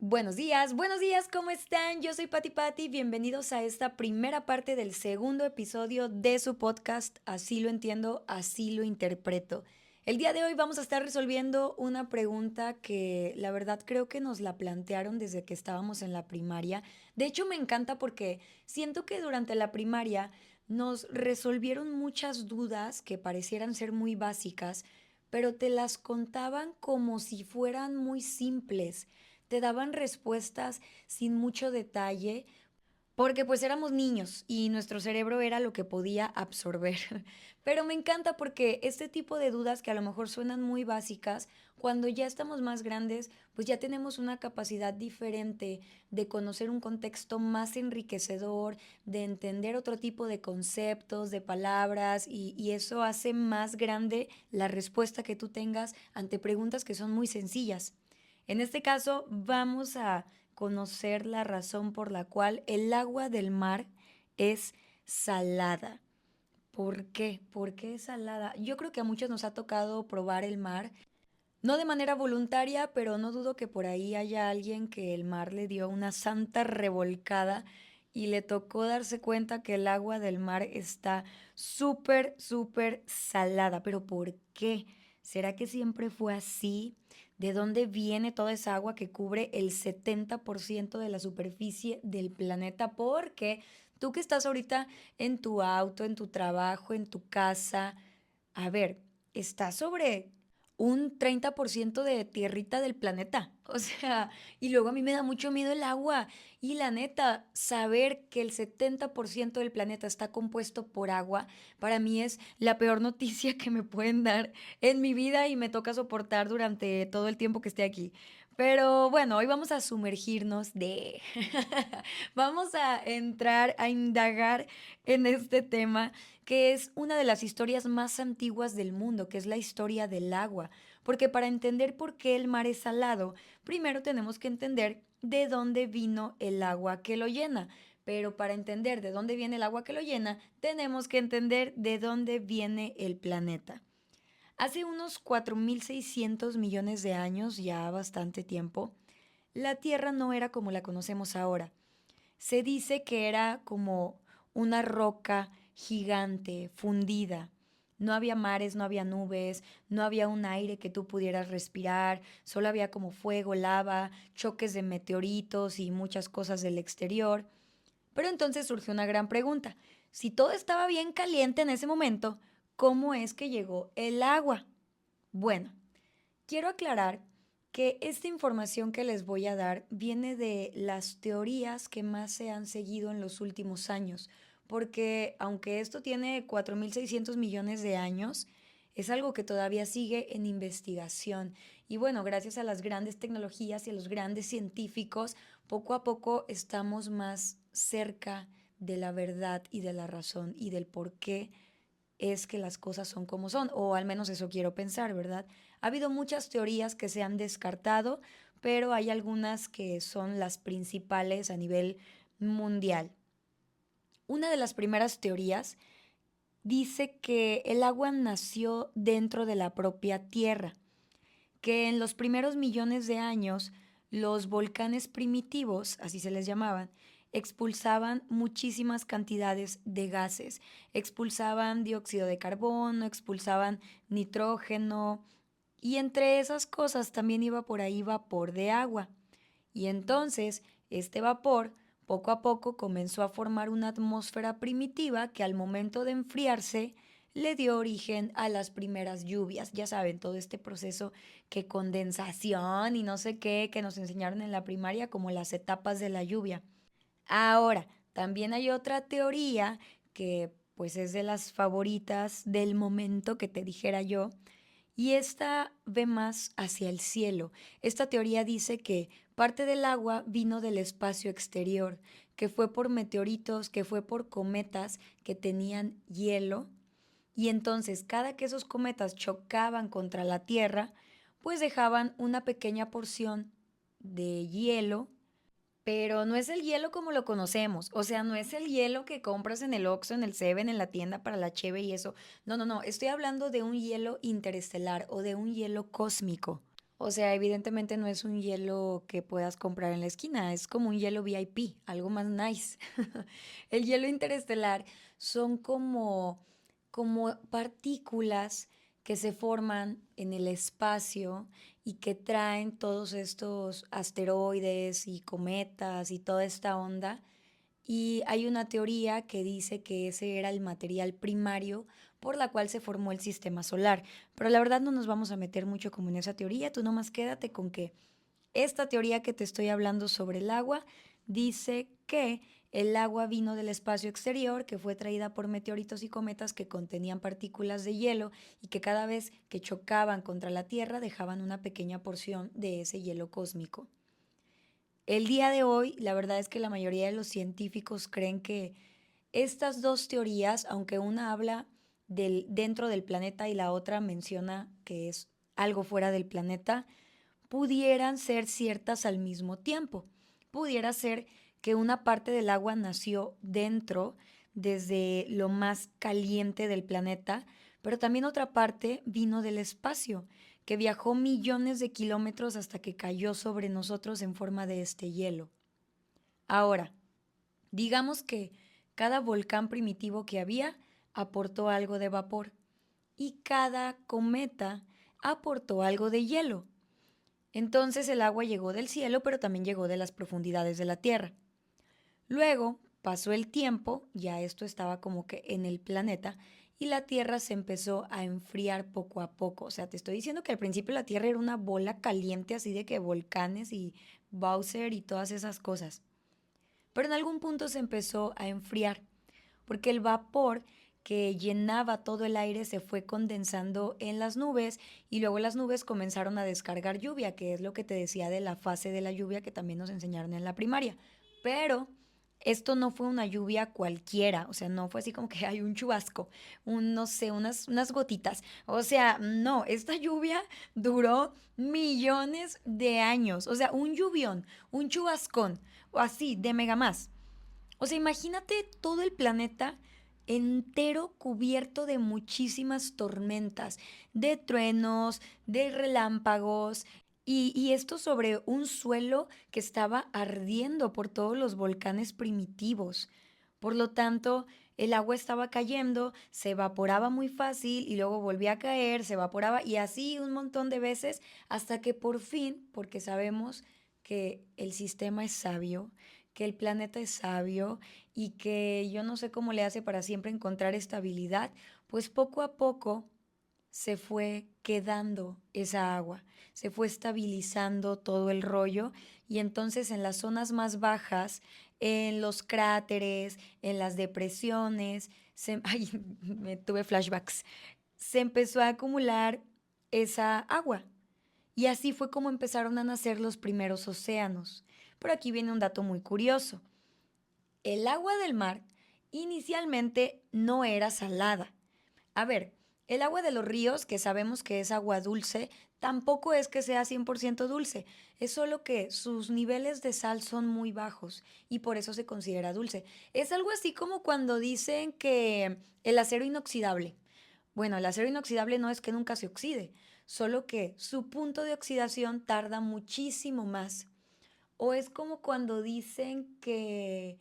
Buenos días, ¿cómo están? Yo soy Pati, bienvenidos a esta primera parte del segundo episodio de su podcast Así lo entiendo, así lo interpreto. El día de hoy vamos a estar resolviendo una pregunta que la verdad creo que nos la plantearon desde que estábamos en la primaria. De hecho me encanta porque siento que durante la primaria nos resolvieron muchas dudas que parecieran ser muy básicas, pero te las contaban como si fueran muy simples, te daban respuestas sin mucho detalle, porque pues éramos niños y nuestro cerebro era lo que podía absorber. Pero me encanta porque este tipo de dudas que a lo mejor suenan muy básicas, cuando ya estamos más grandes, pues ya tenemos una capacidad diferente de conocer un contexto más enriquecedor, de entender otro tipo de conceptos, de palabras, y eso hace más grande la respuesta que tú tengas ante preguntas que son muy sencillas. En este caso, vamos a conocer la razón por la cual el agua del mar es salada. ¿Por qué? ¿Por qué es salada? Yo creo que a muchos nos ha tocado probar el mar, no de manera voluntaria, pero no dudo que por ahí haya alguien que el mar le dio una santa revolcada y le tocó darse cuenta que el agua del mar está súper, súper salada. ¿Pero por qué? ¿Será que siempre fue así? ¿De dónde viene toda esa agua que cubre el 70% de la superficie del planeta? Porque tú que estás ahorita en tu auto, en tu trabajo, en tu casa, a ver, estás sobre un 30% de tierrita del planeta. O sea, y luego a mí me da mucho miedo el agua. Y la neta, saber que el 70% del planeta está compuesto por agua, para mí es la peor noticia que me pueden dar en mi vida y me toca soportar durante todo el tiempo que esté aquí. Pero bueno, hoy vamos a sumergirnos de... vamos a entrar a indagar en este tema que es una de las historias más antiguas del mundo, que es la historia del agua. Porque para entender por qué el mar es salado, primero tenemos que entender de dónde vino el agua que lo llena. Pero para entender de dónde viene el agua que lo llena, tenemos que entender de dónde viene el planeta. Hace unos 4.600 millones de años, ya bastante tiempo, la Tierra no era como la conocemos ahora. Se dice que era como una roca gigante, fundida. No había mares, no había nubes, no había un aire que tú pudieras respirar, solo había como fuego, lava, choques de meteoritos y muchas cosas del exterior. Pero entonces surgió una gran pregunta. Si todo estaba bien caliente en ese momento, ¿cómo es que llegó el agua? Bueno, quiero aclarar que esta información que les voy a dar viene de las teorías que más se han seguido en los últimos años, porque aunque esto tiene 4.600 millones de años, es algo que todavía sigue en investigación. Y bueno, gracias a las grandes tecnologías y a los grandes científicos, poco a poco estamos más cerca de la verdad y de la razón y del por qué es que las cosas son como son, o al menos eso quiero pensar, ¿verdad? Ha habido muchas teorías que se han descartado, pero hay algunas que son las principales a nivel mundial. Una de las primeras teorías dice que el agua nació dentro de la propia Tierra, que en los primeros millones de años los volcanes primitivos, así se les llamaban, expulsaban muchísimas cantidades de gases, expulsaban dióxido de carbono, expulsaban nitrógeno y entre esas cosas también iba por ahí vapor de agua. Y entonces este vapor poco a poco comenzó a formar una atmósfera primitiva que al momento de enfriarse le dio origen a las primeras lluvias. Ya saben, todo este proceso que condensación y no sé qué que nos enseñaron en la primaria como las etapas de la lluvia. Ahora, también hay otra teoría que pues es de las favoritas del momento que te dijera yo, y esta ve más hacia el cielo. Esta teoría dice que parte del agua vino del espacio exterior, que fue por meteoritos, que fue por cometas que tenían hielo, y entonces cada que esos cometas chocaban contra la Tierra, pues dejaban una pequeña porción de hielo, pero no es el hielo como lo conocemos, o sea, no es el hielo que compras en el Oxxo, en el Seven, en la tienda para la cheve y eso. No, no, no, estoy hablando de un hielo interestelar o de un hielo cósmico. O sea, evidentemente no es un hielo que puedas comprar en la esquina, es como un hielo VIP, algo más nice. El hielo interestelar son como partículas que se forman en el espacio y que traen todos estos asteroides y cometas y toda esta onda. Y hay una teoría que dice que ese era el material primario por la cual se formó el sistema solar. Pero la verdad no nos vamos a meter mucho como en esa teoría, tú nomás quédate con que esta teoría que te estoy hablando sobre el agua dice que el agua vino del espacio exterior, que fue traída por meteoritos y cometas que contenían partículas de hielo y que cada vez que chocaban contra la Tierra dejaban una pequeña porción de ese hielo cósmico. El día de hoy, la verdad es que la mayoría de los científicos creen que estas dos teorías, aunque una habla del dentro del planeta y la otra menciona que es algo fuera del planeta, pudieran ser ciertas al mismo tiempo. Pudiera ser que una parte del agua nació dentro, desde lo más caliente del planeta, pero también otra parte vino del espacio, que viajó millones de kilómetros hasta que cayó sobre nosotros en forma de este hielo. Ahora, digamos que cada volcán primitivo que había aportó algo de vapor y cada cometa aportó algo de hielo. Entonces el agua llegó del cielo, pero también llegó de las profundidades de la tierra. Luego pasó el tiempo, ya esto estaba como que en el planeta, y la Tierra se empezó a enfriar poco a poco. O sea, te estoy diciendo que al principio la Tierra era una bola caliente así de que volcanes y Bowser y todas esas cosas. Pero en algún punto se empezó a enfriar, porque el vapor que llenaba todo el aire se fue condensando en las nubes y luego las nubes comenzaron a descargar lluvia, que es lo que te decía de la fase de la lluvia que también nos enseñaron en la primaria. Pero esto no fue una lluvia cualquiera, o sea, no fue así como que hay un chubasco, no sé, unas gotitas. O sea, no, esta lluvia duró millones de años, o sea, un lluvión, un chubascón, o así, de mega más. O sea, imagínate todo el planeta entero cubierto de muchísimas tormentas, de truenos, de relámpagos, y esto sobre un suelo que estaba ardiendo por todos los volcanes primitivos. Por lo tanto, el agua estaba cayendo, se evaporaba muy fácil y luego volvía a caer, se evaporaba y así un montón de veces hasta que por fin, porque sabemos que el sistema es sabio, que el planeta es sabio y que yo no sé cómo le hace para siempre encontrar estabilidad, pues poco a poco se fue quedando esa agua, se fue estabilizando todo el rollo y entonces en las zonas más bajas, en los cráteres, en las depresiones, ay, me tuve flashbacks, se empezó a acumular esa agua y así fue como empezaron a nacer los primeros océanos. Por aquí viene un dato muy curioso. El agua del mar inicialmente no era salada. A ver, el agua de los ríos, que sabemos que es agua dulce, tampoco es que sea 100% dulce, es solo que sus niveles de sal son muy bajos y por eso se considera dulce. Es algo así como cuando dicen que el acero inoxidable. Bueno, el acero inoxidable no es que nunca se oxide, solo que su punto de oxidación tarda muchísimo más. O es como cuando dicen que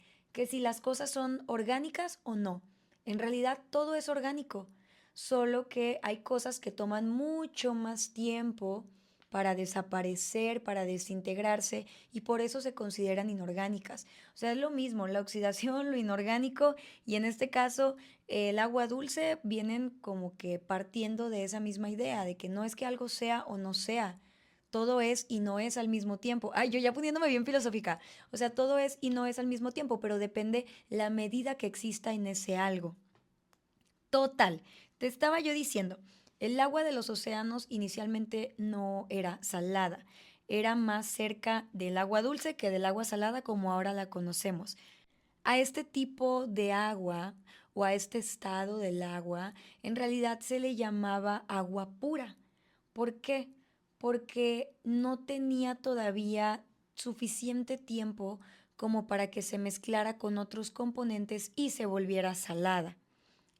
si las cosas son orgánicas o no. En realidad todo es orgánico, solo que hay cosas que toman mucho más tiempo para desaparecer, para desintegrarse y por eso se consideran inorgánicas. O sea, es lo mismo, la oxidación, lo inorgánico y en este caso el agua dulce vienen como que partiendo de esa misma idea, de que no es que algo sea o no sea, todo es y no es al mismo tiempo. Ay, yo ya poniéndome bien filosófica. O sea, todo es y no es al mismo tiempo, pero depende la medida que exista en ese algo. Total, te estaba yo diciendo, el agua de los océanos inicialmente no era salada, era más cerca del agua dulce que del agua salada como ahora la conocemos. A este tipo de agua o a este estado del agua en realidad se le llamaba agua pura. ¿Por qué? Porque no tenía todavía suficiente tiempo como para que se mezclara con otros componentes y se volviera salada.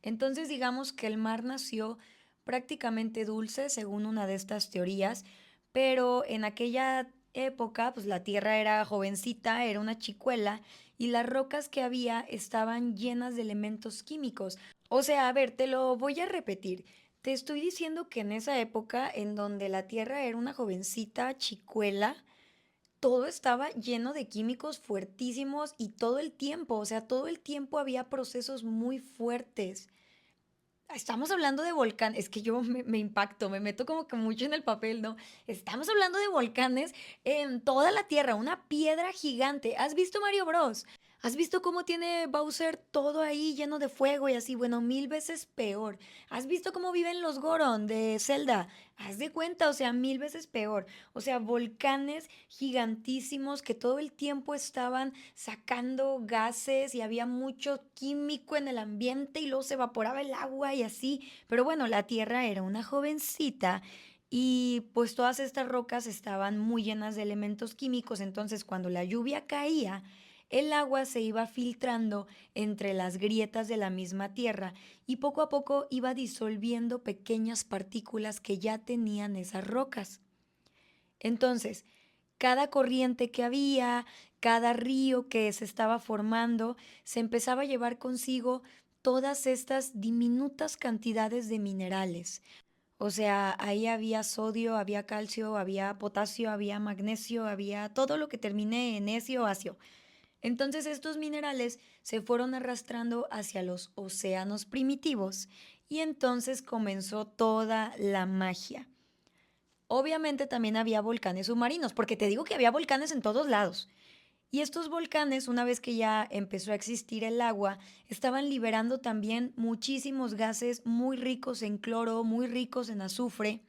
Entonces digamos que el mar nació prácticamente dulce según una de estas teorías, pero en aquella época, pues la tierra era jovencita, era una chicuela, y las rocas que había estaban llenas de elementos químicos. O sea, a ver, te lo voy a repetir. Te estoy diciendo que en esa época, en donde la tierra era una jovencita chicuela, todo estaba lleno de químicos fuertísimos y todo el tiempo, o sea, todo el tiempo había procesos muy fuertes. Estamos hablando de volcán, es que yo me impacto, me meto como que mucho en el papel, ¿no? Estamos hablando de volcanes en toda la Tierra, una piedra gigante. ¿Has visto Mario Bros? ¿Has visto cómo tiene Bowser todo ahí lleno de fuego y así? Bueno, mil veces peor. ¿Has visto cómo viven los Goron de Zelda? Haz de cuenta, o sea, mil veces peor. O sea, volcanes gigantísimos que todo el tiempo estaban sacando gases y había mucho químico en el ambiente y luego se evaporaba el agua y así. Pero bueno, la Tierra era una jovencita y pues todas estas rocas estaban muy llenas de elementos químicos, entonces cuando la lluvia caía, el agua se iba filtrando entre las grietas de la misma tierra y poco a poco iba disolviendo pequeñas partículas que ya tenían esas rocas. Entonces, cada corriente que había, cada río que se estaba formando, se empezaba a llevar consigo todas estas diminutas cantidades de minerales. O sea, ahí había sodio, había calcio, había potasio, había magnesio, había todo lo que termine en esio o acio. Entonces estos minerales se fueron arrastrando hacia los océanos primitivos y entonces comenzó toda la magia. Obviamente también había volcanes submarinos, porque te digo que había volcanes en todos lados. Y estos volcanes, una vez que ya empezó a existir el agua, estaban liberando también muchísimos gases muy ricos en cloro, muy ricos en azufre.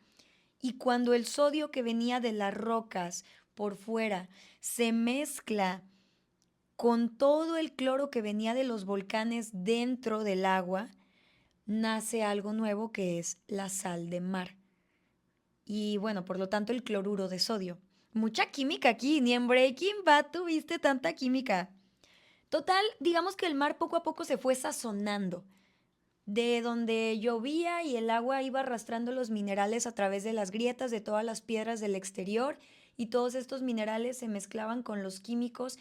Y cuando el sodio que venía de las rocas por fuera se mezcla con todo el cloro que venía de los volcanes dentro del agua, nace algo nuevo que es la sal de mar. Y bueno, por lo tanto el cloruro de sodio. Mucha química aquí, ni en Breaking Bad tuviste tanta química. Total, digamos que el mar poco a poco se fue sazonando. De donde llovía y el agua iba arrastrando los minerales a través de las grietas de todas las piedras del exterior y todos estos minerales se mezclaban con los químicos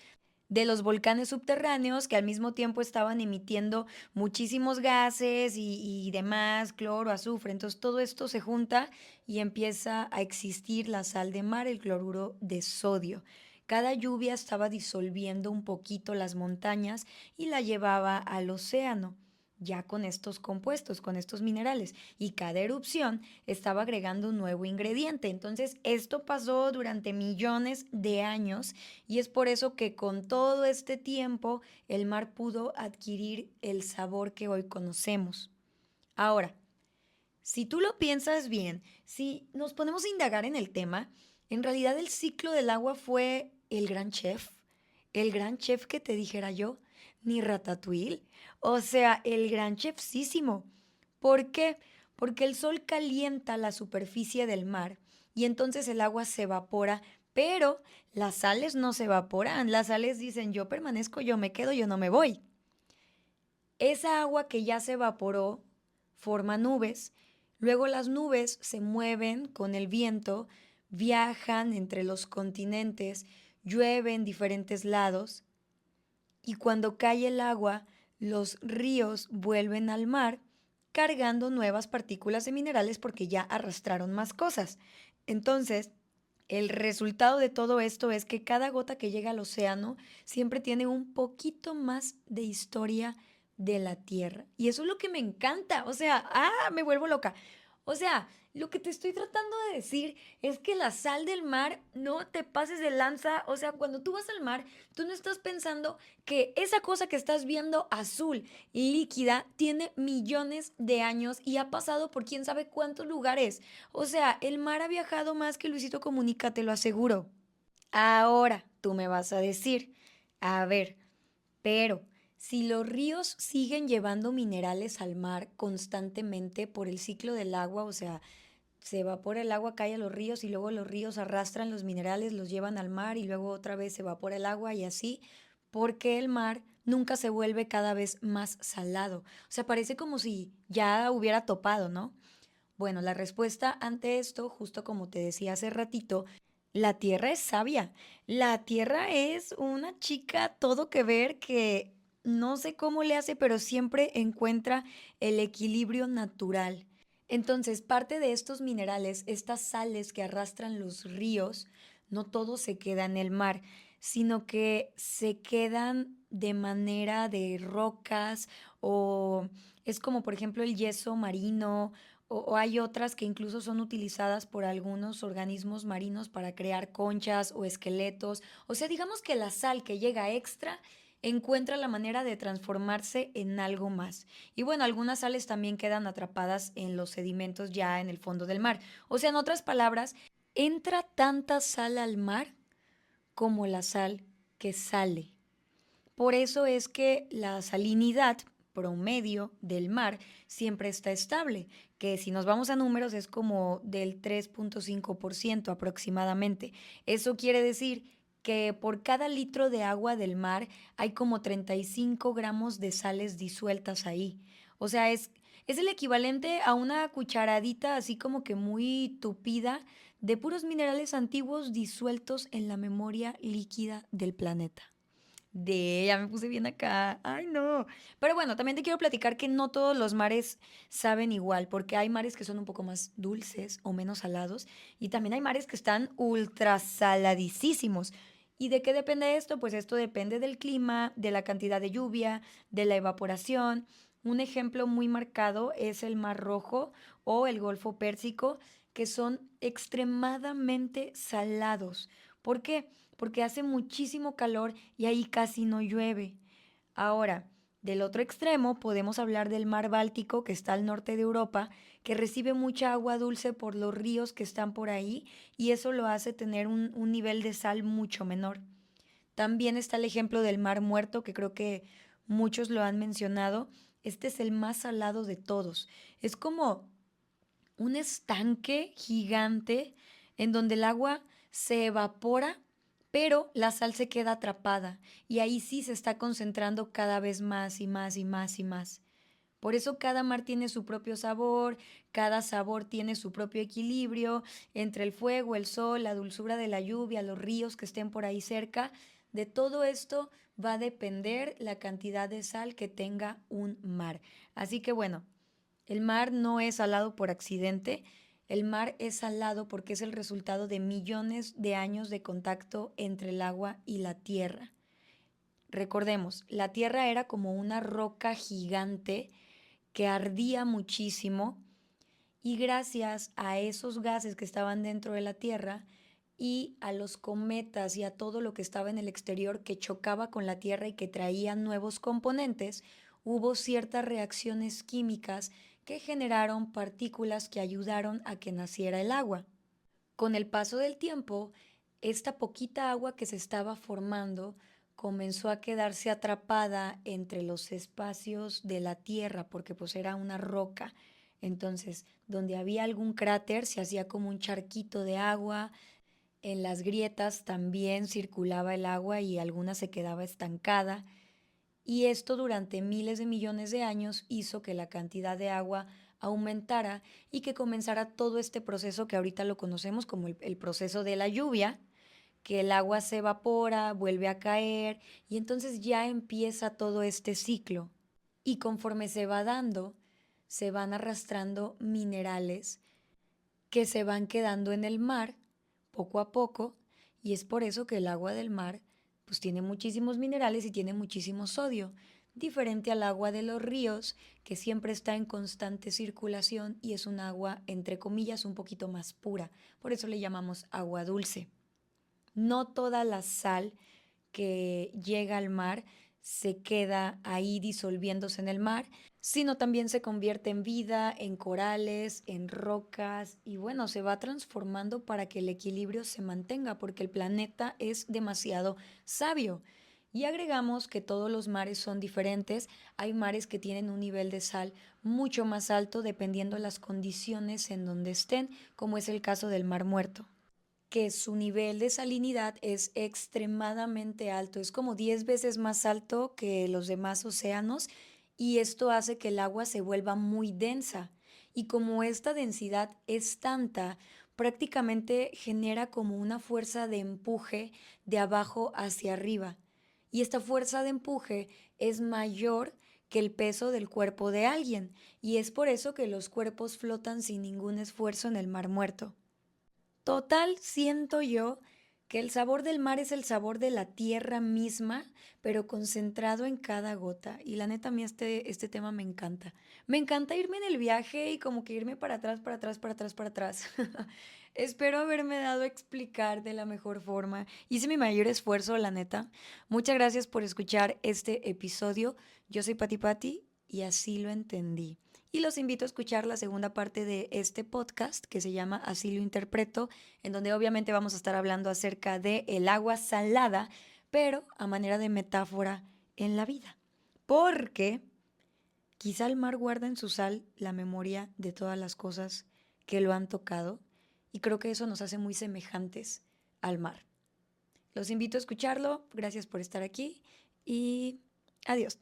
de los volcanes subterráneos que al mismo tiempo estaban emitiendo muchísimos gases y demás, cloro, azufre. Entonces todo esto se junta y empieza a existir la sal de mar, el cloruro de sodio. Cada lluvia estaba disolviendo un poquito las montañas y la llevaba al océano, ya con estos compuestos, con estos minerales. Y cada erupción estaba agregando un nuevo ingrediente. Entonces esto pasó durante millones de años y es por eso que con todo este tiempo el mar pudo adquirir el sabor que hoy conocemos. Ahora, si tú lo piensas bien, si nos ponemos a indagar en el tema, en realidad el ciclo del agua fue el gran chef que te dijera yo, ni Ratatouille, o sea, el gran chefcísimo. ¿Por qué? Porque el sol calienta la superficie del mar y entonces el agua se evapora, pero las sales no se evaporan, las sales dicen yo permanezco, yo me quedo, yo no me voy. Esa agua que ya se evaporó forma nubes, luego las nubes se mueven con el viento, viajan entre los continentes, llueve en diferentes lados y cuando cae el agua, los ríos vuelven al mar cargando nuevas partículas de minerales porque ya arrastraron más cosas. Entonces, el resultado de todo esto es que cada gota que llega al océano siempre tiene un poquito más de historia de la Tierra. Y eso es lo que me encanta. O sea, me vuelvo loca. O sea, lo que te estoy tratando de decir es que la sal del mar no te pases de lanza. O sea, cuando tú vas al mar, tú no estás pensando que esa cosa que estás viendo azul, líquida, tiene millones de años y ha pasado por quién sabe cuántos lugares. O sea, el mar ha viajado más que Luisito Comunica, te lo aseguro. Ahora, tú me vas a decir, a ver, pero si los ríos siguen llevando minerales al mar constantemente por el ciclo del agua, o sea, se evapora el agua, cae a los ríos y luego los ríos arrastran los minerales, los llevan al mar y luego otra vez se evapora el agua y así, porque el mar nunca se vuelve cada vez más salado. O sea, parece como si ya hubiera topado, ¿no? Bueno, la respuesta ante esto, justo como te decía hace ratito, la Tierra es sabia. La Tierra es una chica todo que ver que no sé cómo le hace, pero siempre encuentra el equilibrio natural. Entonces, parte de estos minerales, estas sales que arrastran los ríos, no todo se queda en el mar, sino que se quedan de manera de rocas o es como por ejemplo el yeso marino o hay otras que incluso son utilizadas por algunos organismos marinos para crear conchas o esqueletos. O sea, digamos que la sal que llega extra encuentra la manera de transformarse en algo más. Y bueno, algunas sales también quedan atrapadas en los sedimentos ya en el fondo del mar. O sea, en otras palabras, entra tanta sal al mar como la sal que sale. Por eso es que la salinidad promedio del mar siempre está estable, que si nos vamos a números es como del 3.5% aproximadamente. Eso quiere decir que por cada litro de agua del mar hay como 35 gramos de sales disueltas ahí. O sea, es el equivalente a una cucharadita así como que muy tupida de puros minerales antiguos disueltos en la memoria líquida del planeta. Ya me puse bien acá. Ay, no. Pero bueno, también te quiero platicar que no todos los mares saben igual, porque hay mares que son un poco más dulces o menos salados, y también hay mares que están ultra saladísimos. ¿Y de qué depende esto? Pues esto depende del clima, de la cantidad de lluvia, de la evaporación. Un ejemplo muy marcado es el Mar Rojo o el Golfo Pérsico, que son extremadamente salados. ¿Por qué? Porque hace muchísimo calor y ahí casi no llueve. Ahora, del otro extremo podemos hablar del mar Báltico, que está al norte de Europa, que recibe mucha agua dulce por los ríos que están por ahí y eso lo hace tener un nivel de sal mucho menor. También está el ejemplo del mar Muerto, que creo que muchos lo han mencionado. Este es el más salado de todos. Es como un estanque gigante en donde el agua se evapora, pero la sal se queda atrapada y ahí sí se está concentrando cada vez más y más y más y más. Por eso cada mar tiene su propio sabor, cada sabor tiene su propio equilibrio entre el fuego, el sol, la dulzura de la lluvia, los ríos que estén por ahí cerca. De todo esto va a depender la cantidad de sal que tenga un mar. Así que bueno, el mar no es salado por accidente, el mar es salado porque es el resultado de millones de años de contacto entre el agua y la tierra. Recordemos, la tierra era como una roca gigante que ardía muchísimo y gracias a esos gases que estaban dentro de la tierra y a los cometas y a todo lo que estaba en el exterior que chocaba con la tierra y que traía nuevos componentes, hubo ciertas reacciones químicas que generaron partículas que ayudaron a que naciera el agua. Con el paso del tiempo, esta poquita agua que se estaba formando comenzó a quedarse atrapada entre los espacios de la tierra porque pues era una roca. Entonces, donde había algún cráter se hacía como un charquito de agua, en las grietas también circulaba el agua y alguna se quedaba estancada y esto durante miles de millones de años hizo que la cantidad de agua aumentara y que comenzara todo este proceso que ahorita lo conocemos como el proceso de la lluvia, que el agua se evapora, vuelve a caer y entonces ya empieza todo este ciclo. Y conforme se va dando, se van arrastrando minerales que se van quedando en el mar poco a poco y es por eso que el agua del mar pues tiene muchísimos minerales y tiene muchísimo sodio, diferente al agua de los ríos que siempre está en constante circulación y es un agua entre comillas un poquito más pura, por eso le llamamos agua dulce. No toda la sal que llega al mar se queda ahí disolviéndose en el mar, sino también se convierte en vida, en corales, en rocas y bueno, se va transformando para que el equilibrio se mantenga porque el planeta es demasiado sabio. Y agregamos que todos los mares son diferentes, hay mares que tienen un nivel de sal mucho más alto dependiendo de las condiciones en donde estén, como es el caso del Mar Muerto que su nivel de salinidad es extremadamente alto, es como 10 veces más alto que los demás océanos y esto hace que el agua se vuelva muy densa y como esta densidad es tanta, prácticamente genera como una fuerza de empuje de abajo hacia arriba. Y esta fuerza de empuje es mayor que el peso del cuerpo de alguien, y es por eso que los cuerpos flotan sin ningún esfuerzo en el mar muerto. Total, siento yo que el sabor del mar es el sabor de la tierra misma, pero concentrado en cada gota. Y la neta, a mí este tema me encanta. Me encanta irme en el viaje y como que irme para atrás, para atrás, para atrás, para atrás. Espero haberme dado a explicar de la mejor forma. Hice mi mayor esfuerzo, la neta. Muchas gracias por escuchar este episodio. Yo soy Pati Pati y así lo entendí. Y los invito a escuchar la segunda parte de este podcast que se llama Así lo interpreto, en donde obviamente vamos a estar hablando acerca de el agua salada, pero a manera de metáfora en la vida. Porque quizá el mar guarda en su sal la memoria de todas las cosas que lo han tocado y creo que eso nos hace muy semejantes al mar. Los invito a escucharlo, gracias por estar aquí y adiós.